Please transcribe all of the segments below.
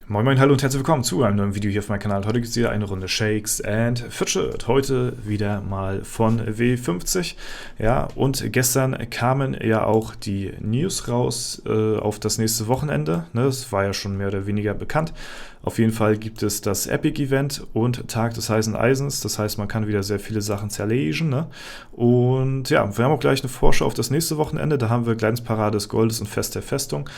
Moin Moin, hallo und herzlich willkommen zu einem neuen Video hier auf meinem Kanal. Heute gibt es wieder eine Runde Shakes and Fidget. Heute wieder mal von W50. Ja, und gestern kamen ja auch die News raus auf das nächste Wochenende. Ne, das war ja schon mehr oder weniger bekannt. Auf jeden Fall gibt es das Epic-Event und Tag des heißen Eisens. Das heißt, man kann wieder sehr viele Sachen zerlegen. Ne? Und ja, wir haben auch gleich eine Vorschau auf das nächste Wochenende. Da haben wir Glanzparade des Goldes und Fest der Festung.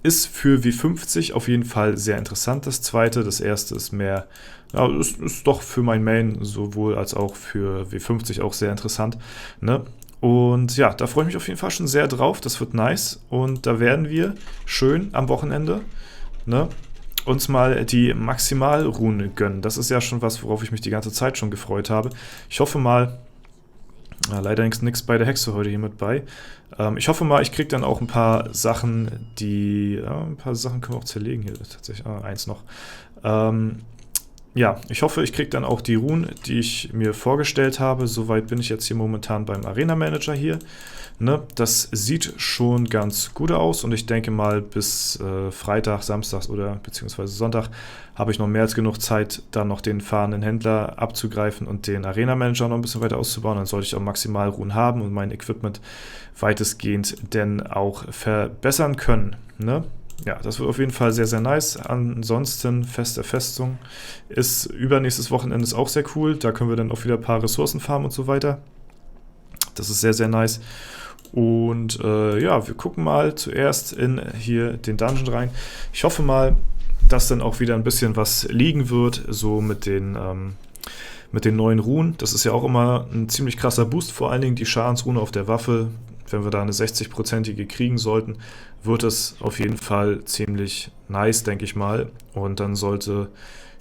Ist für W50 auf jeden Fall sehr interessant, das zweite. Das erste ist mehr, ja, ist doch für mein Main sowohl als auch für W50 auch sehr interessant. Ne? Und ja, da freue ich mich auf jeden Fall schon sehr drauf. Das wird nice. Und da werden wir schön am Wochenende, ne, uns mal die Maximalrune gönnen. Das ist ja schon was, worauf ich mich die ganze Zeit schon gefreut habe. Ich hoffe mal, leider nichts bei der Hexe heute hier mit bei. Ich hoffe mal, ich kriege dann auch ein paar Sachen, ein paar Sachen können wir auch zerlegen hier tatsächlich. Eins noch. Ja, ich hoffe, ich kriege dann auch die Runen, die ich mir vorgestellt habe. Soweit bin ich jetzt hier momentan beim Arena Manager hier. Ne? Das sieht schon ganz gut aus und ich denke mal bis Freitag, Samstag oder beziehungsweise Sonntag habe ich noch mehr als genug Zeit, dann noch den fahrenden Händler abzugreifen und den Arena Manager noch ein bisschen weiter auszubauen. Dann sollte ich auch maximal Runen haben und mein Equipment weitestgehend denn auch verbessern können. Ne? Ja, das wird auf jeden Fall sehr, sehr nice. Ansonsten Fest der Festung ist übernächstes Wochenende auch sehr cool. Da können wir dann auch wieder ein paar Ressourcen farmen und so weiter. Das ist sehr, sehr nice. Und ja, wir gucken mal zuerst in hier den Dungeon rein. Ich hoffe mal, dass dann auch wieder ein bisschen was liegen wird, so mit den neuen Runen. Das ist ja auch immer ein ziemlich krasser Boost, vor allen Dingen die Schadensrune auf der Waffe. Wenn wir da eine 60-prozentige kriegen sollten, wird es auf jeden Fall ziemlich nice, denke ich mal. Und dann sollten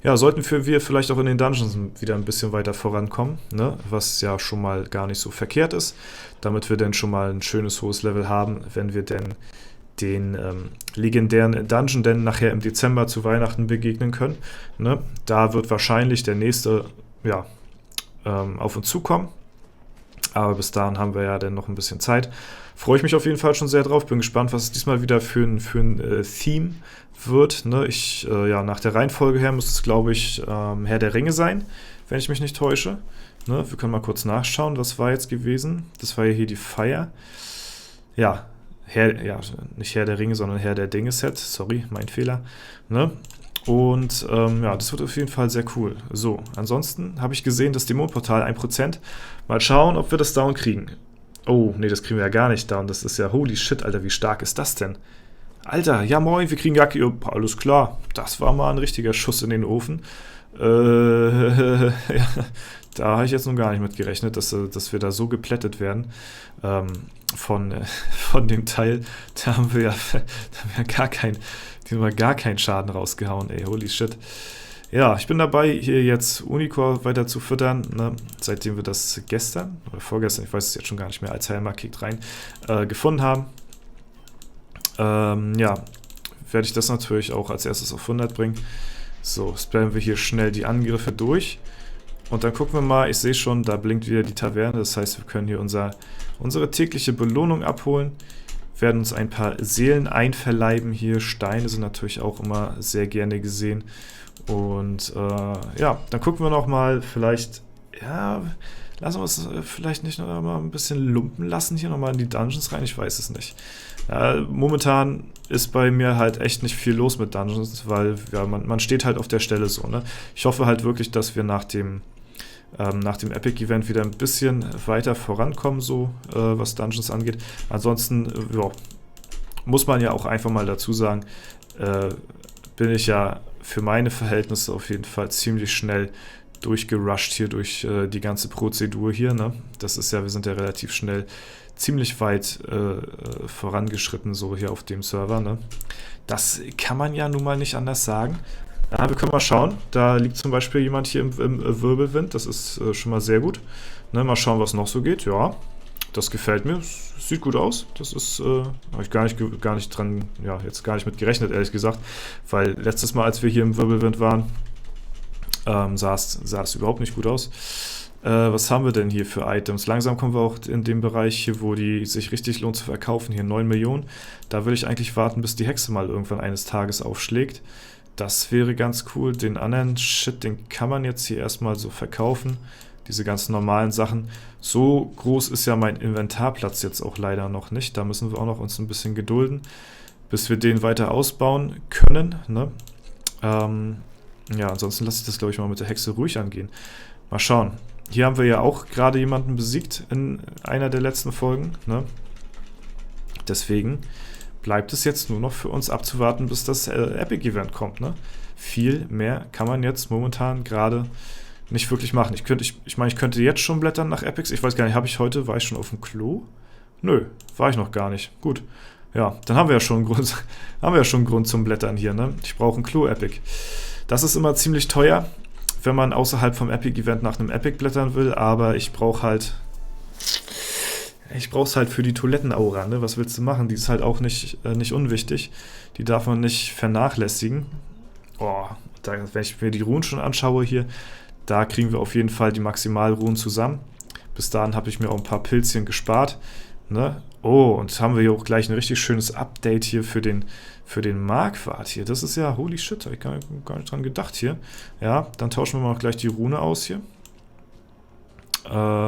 wir vielleicht auch in den Dungeons wieder ein bisschen weiter vorankommen, ne? Was ja schon mal gar nicht so verkehrt ist, damit wir dann schon mal ein schönes hohes Level haben, wenn wir denn den legendären Dungeon denn nachher im Dezember zu Weihnachten begegnen können. Ne? Da wird wahrscheinlich der nächste auf uns zukommen. Aber bis dahin haben wir ja dann noch ein bisschen Zeit. Freue ich mich auf jeden Fall schon sehr drauf. Bin gespannt, was es diesmal wieder für ein Theme wird. Ne? Nach der Reihenfolge her muss es, glaube ich, Herr der Ringe sein, wenn ich mich nicht täusche. Ne? Wir können mal kurz nachschauen, was war jetzt gewesen. Das war ja hier die Feier. Ja, nicht Herr der Ringe, sondern Herr der Dinge-Set. Sorry, mein Fehler. Ne? Und das wird auf jeden Fall sehr cool. So, ansonsten habe ich gesehen, das Dämonenportal 1%. Mal schauen, ob wir das down kriegen. Oh, nee, das kriegen wir ja gar nicht down. Das ist ja, holy shit, Alter, wie stark ist das denn? Alter, ja moin, wir kriegen Jacke. Oh, alles klar, das war mal ein richtiger Schuss in den Ofen. Ja, da habe ich jetzt noch gar nicht mit gerechnet, dass wir da so geplättet werden von dem Teil. Da haben wir ja gar keinen Schaden rausgehauen, ey, holy shit. Ja, ich bin dabei, hier jetzt Unicore weiter zu füttern, ne? Seitdem wir das gestern oder vorgestern, ich weiß es jetzt schon gar nicht mehr, als Helmer kickt rein, gefunden haben. Werde ich das natürlich auch als erstes auf 100 bringen. So, spammen wir hier schnell die Angriffe durch. Und dann gucken wir mal, ich sehe schon, da blinkt wieder die Taverne. Das heißt, wir können hier unsere tägliche Belohnung abholen. Werden uns ein paar Seelen einverleiben hier. Steine sind natürlich auch immer sehr gerne gesehen. Und dann gucken wir noch mal, vielleicht, ja, lassen wir uns vielleicht nicht noch mal ein bisschen lumpen lassen, hier nochmal in die Dungeons rein, ich weiß es nicht. Momentan ist bei mir halt echt nicht viel los mit Dungeons, weil ja, man steht halt auf der Stelle so, ne? Ich hoffe halt wirklich, dass wir nach dem Epic-Event wieder ein bisschen weiter vorankommen, so was Dungeons angeht. Ansonsten muss man ja auch einfach mal dazu sagen, bin ich ja für meine Verhältnisse auf jeden Fall ziemlich schnell durchgerusht hier durch die ganze Prozedur hier, ne? Das ist ja, wir sind ja relativ schnell ziemlich weit vorangeschritten, so hier auf dem Server, ne? Das kann man ja nun mal nicht anders sagen. Ja, wir können mal schauen. Da liegt zum Beispiel jemand hier im Wirbelwind. Das ist schon mal sehr gut. Ne, mal schauen, was noch so geht. Ja, das gefällt mir. Das sieht gut aus. Das ist, habe ich gar nicht mit gerechnet, ehrlich gesagt. Weil letztes Mal, als wir hier im Wirbelwind waren, sah es überhaupt nicht gut aus. Was haben wir denn hier für Items? Langsam kommen wir auch in den Bereich hier, wo die sich richtig lohnt zu verkaufen. Hier 9 Millionen. Da würde ich eigentlich warten, bis die Hexe mal irgendwann eines Tages aufschlägt. Das wäre ganz cool. Den anderen Shit, den kann man jetzt hier erstmal so verkaufen. Diese ganzen normalen Sachen. So groß ist ja mein Inventarplatz jetzt auch leider noch nicht. Da müssen wir auch noch uns ein bisschen gedulden, bis wir den weiter ausbauen können. Ne? Ja, ansonsten lasse ich das, glaube ich, mal mit der Hexe ruhig angehen. Mal schauen. Hier haben wir ja auch gerade jemanden besiegt in einer der letzten Folgen. Ne? Deswegen bleibt es jetzt nur noch für uns abzuwarten, bis das Epic-Event kommt. Ne? Viel mehr kann man jetzt momentan gerade nicht wirklich machen. Ich meine, ich könnte jetzt schon blättern nach Epics. Ich weiß gar nicht, war ich schon auf dem Klo? Nö, war ich noch gar nicht. Gut. Ja, dann haben wir ja schon einen Grund zum Blättern hier. Ne? Ich brauche ein Klo-Epic. Das ist immer ziemlich teuer, wenn man außerhalb vom Epic-Event nach einem Epic blättern will, aber ich brauche es halt für die Toilettenaura, ne? Was willst du machen? Die ist halt auch nicht unwichtig. Die darf man nicht vernachlässigen. Oh, wenn ich mir die Runen schon anschaue hier, da kriegen wir auf jeden Fall die Maximalrunen zusammen. Bis dahin habe ich mir auch ein paar Pilzchen gespart. Ne? Oh, und haben wir hier auch gleich ein richtig schönes Update hier für den Marquardt hier. Das ist ja, holy shit, habe ich gar nicht dran gedacht hier. Ja, dann tauschen wir mal gleich die Rune aus hier.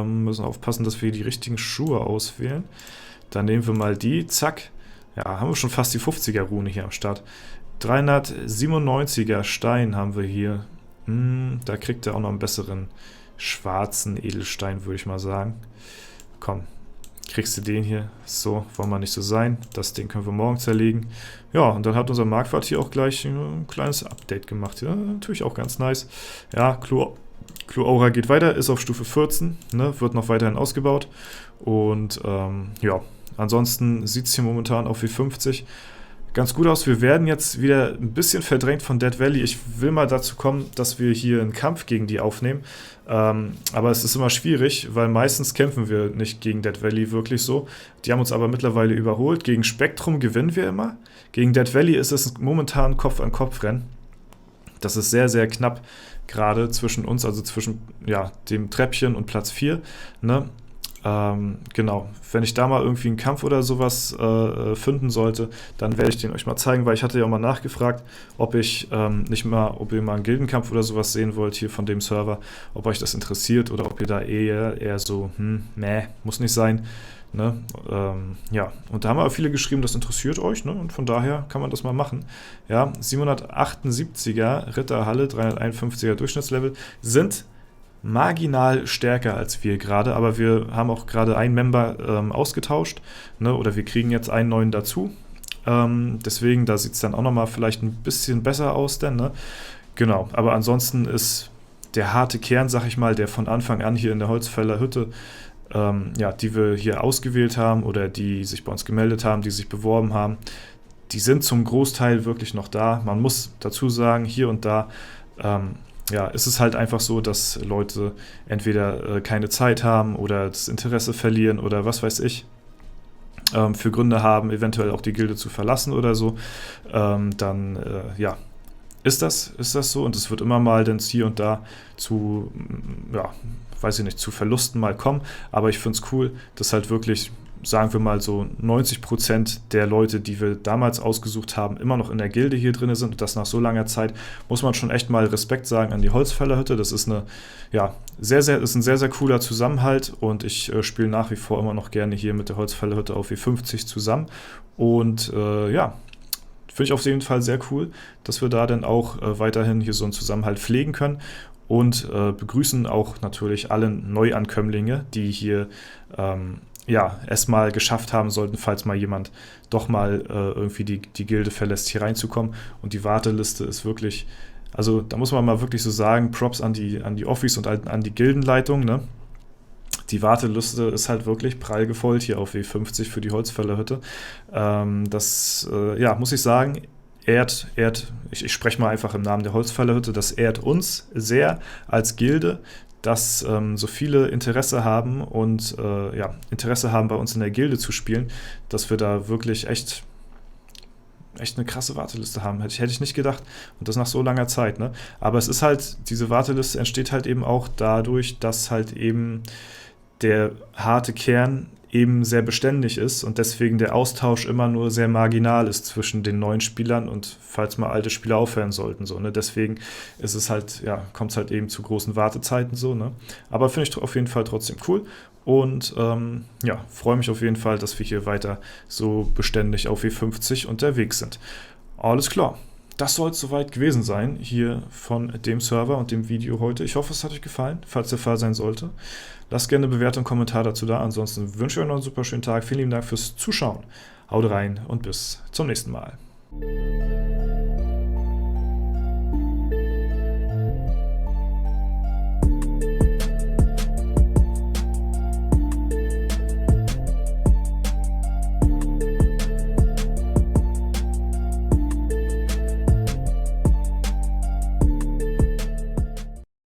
Müssen aufpassen, dass wir die richtigen Schuhe auswählen. Dann nehmen wir mal die, zack. Ja, haben wir schon fast die 50er Rune hier am Start. 397er Stein haben wir hier. Da kriegt er auch noch einen besseren schwarzen Edelstein, würde ich mal sagen. Komm, kriegst du den hier. So, wollen wir nicht so sein. Das Ding können wir morgen zerlegen. Ja, und dann hat unser Marquardt hier auch gleich ein kleines Update gemacht. Ja, natürlich auch ganz nice. Ja, Clo-Aura geht weiter, ist auf Stufe 14, ne, wird noch weiterhin ausgebaut. Und ja, ansonsten sieht es hier momentan auf W50 ganz gut aus. Wir werden jetzt wieder ein bisschen verdrängt von Dead Valley. Ich will mal dazu kommen, dass wir hier einen Kampf gegen die aufnehmen. Aber es ist immer schwierig, weil meistens kämpfen wir nicht gegen Dead Valley wirklich so. Die haben uns aber mittlerweile überholt. Gegen Spektrum gewinnen wir immer. Gegen Dead Valley ist es momentan Kopf-an-Kopf-Rennen. Das ist sehr, sehr knapp gerade zwischen uns, also zwischen ja, dem Treppchen und Platz 4. Ne? Genau, wenn ich da mal irgendwie einen Kampf oder sowas finden sollte, dann werde ich den euch mal zeigen, weil ich hatte ja auch mal nachgefragt, ob ihr mal einen Gildenkampf oder sowas sehen wollt hier von dem Server, ob euch das interessiert oder ob ihr da eher so, muss nicht sein. Ne? Ja, und da haben aber viele geschrieben, das interessiert euch, ne? Und von daher kann man das mal machen. Ja, 778er Ritterhalle, 351er Durchschnittslevel sind marginal stärker als wir gerade, aber wir haben auch gerade einen Member ausgetauscht, ne? Oder wir kriegen jetzt einen neuen dazu. Deswegen, da sieht es dann auch nochmal vielleicht ein bisschen besser aus, denn, ne? Genau, aber ansonsten ist der harte Kern, sag ich mal, der von Anfang an hier in der Holzfäller Hütte, ja, die wir hier ausgewählt haben oder die sich bei uns gemeldet haben, die sich beworben haben, die sind zum Großteil wirklich noch da. Man muss dazu sagen, hier und da ja, ist es halt einfach so, dass Leute entweder keine Zeit haben oder das Interesse verlieren oder was weiß ich, für Gründe haben, eventuell auch die Gilde zu verlassen oder so, dann ja, ist das so und es wird immer mal dann hier und da zu, ja, weiß ich nicht, zu Verlusten mal kommen, aber ich finde es cool, dass halt wirklich, sagen wir mal so 90% der Leute, die wir damals ausgesucht haben, immer noch in der Gilde hier drin sind und das nach so langer Zeit, muss man schon echt mal Respekt sagen an die Holzfällerhütte. Das ist ein sehr, sehr cooler Zusammenhalt und ich spiele nach wie vor immer noch gerne hier mit der Holzfällerhütte auf W50 zusammen und ja, finde ich auf jeden Fall sehr cool, dass wir da dann auch weiterhin hier so einen Zusammenhalt pflegen können und begrüßen auch natürlich alle Neuankömmlinge, die hier ja, es mal geschafft haben sollten, falls mal jemand doch mal irgendwie die Gilde verlässt, hier reinzukommen. Und die Warteliste ist wirklich, also da muss man mal wirklich so sagen, Props an die Office und an die Gildenleitung, ne? Die Warteliste ist halt wirklich prall gefüllt hier auf W50 für die Holzfällerhütte. Das, ja, muss ich sagen, ich spreche mal einfach im Namen der Holzfällerhütte, das ehrt uns sehr als Gilde, dass so viele Interesse haben und ja, Interesse haben, bei uns in der Gilde zu spielen, dass wir da wirklich echt echt eine krasse Warteliste haben. Hätte ich nicht gedacht. Und das nach so langer Zeit, ne? Aber es ist halt, diese Warteliste entsteht halt eben auch dadurch, dass halt eben der harte Kern eben sehr beständig ist und deswegen der Austausch immer nur sehr marginal ist zwischen den neuen Spielern und falls mal alte Spieler aufhören sollten. So, ne? Deswegen ist es halt, ja, kommt es halt eben zu großen Wartezeiten so, ne? Aber finde ich auf jeden Fall trotzdem cool. Und ja, freue mich auf jeden Fall, dass wir hier weiter so beständig auf W50 unterwegs sind. Alles klar. Das soll es soweit gewesen sein hier von dem Server und dem Video heute. Ich hoffe, es hat euch gefallen, falls der Fall sein sollte. Lasst gerne eine Bewertung und Kommentar dazu da. Ansonsten wünsche ich euch noch einen super schönen Tag. Vielen lieben Dank fürs Zuschauen. Haut rein und bis zum nächsten Mal.